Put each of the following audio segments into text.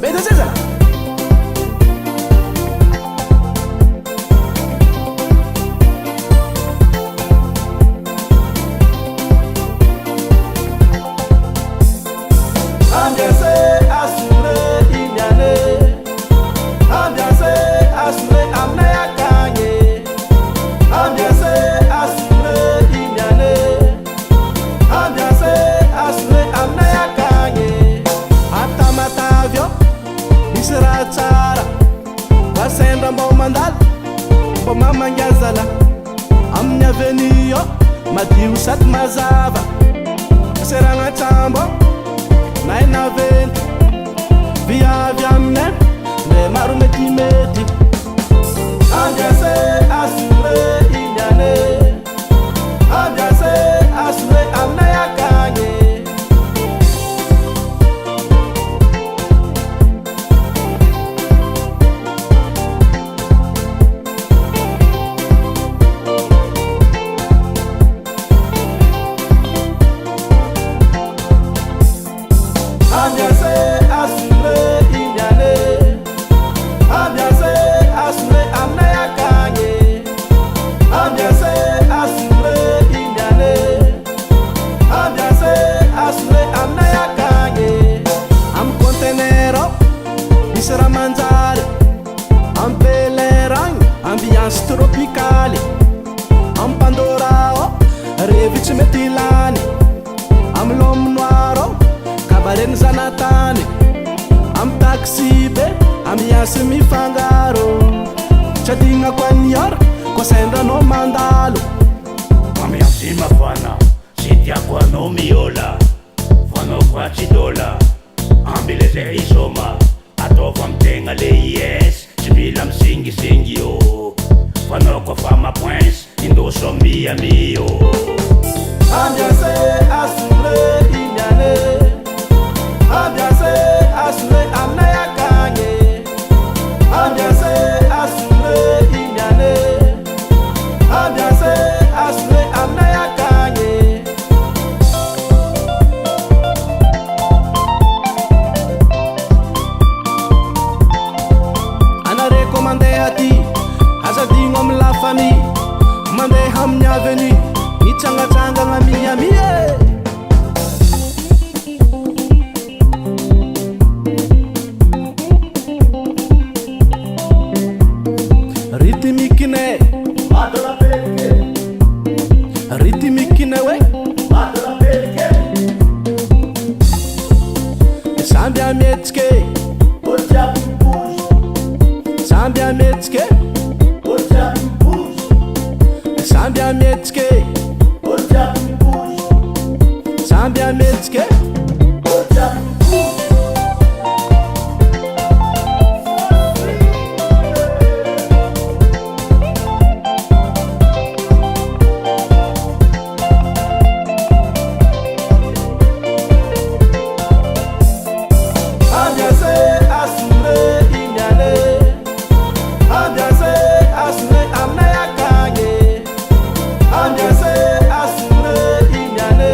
Sabeda zay Ambiance asure inyane, ambiance asure amne akanye, ambiance asure inyane, ambiance asure amne akanye. Atamatavyo isra tsara, basendra mbo mandala, mbo mamangazala, amin'ny avenio madio sady mazava, seragna tsambo naina vento viavy amine le maro metimety. Ambiance asure inyane, ambiance asure amine akanye. Ambiance asure inyane, ambiance asure amne akanye, ambiance asure inyane, ambiance asure amne akanye. Am contenero misra manjare, am peleragny ambiance tropicale, am pandorao revitsy mety ilany, am lome noiro kabareny zanatany, am taxi be ambiance mifangaro, tsadigna koa niora koa sendranao mandalo. Ambiance mafana sy tiako anao miola, fanao koa tsy dola, ambile zay isoma ataova amtegna le yes, tsy mila misingisingy io, fanao koa fa mapoince indoso miamio. Ambiance asure inyane, ambiance asure amne akanye, ambiance asure inyane, ambiance asure amne akanye. Anareko mandeha aty azadigno amy la famille, mandeha amin'ny avenue mitsangatsangagna miamie. Ritmikine Madola perché, ritmikine we madola perché, samby ametsike, oltre a bouge, samby ametsike, oltre a bouge, samby ametsike, oltre a bouge, samby ametsike. oltre a bouge. Ambiance asure inyane, ambiance asure amne akanye, ambiance asure inyane,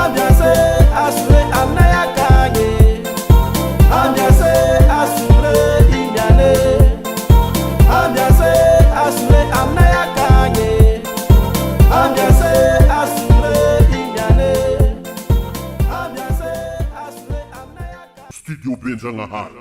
ambiance asure amne akanye, ambiance asure inyane, ambiance asure amne akanye, ambiance asure inyane, ambiance asure amne akanye. Studio Benjamin Hall.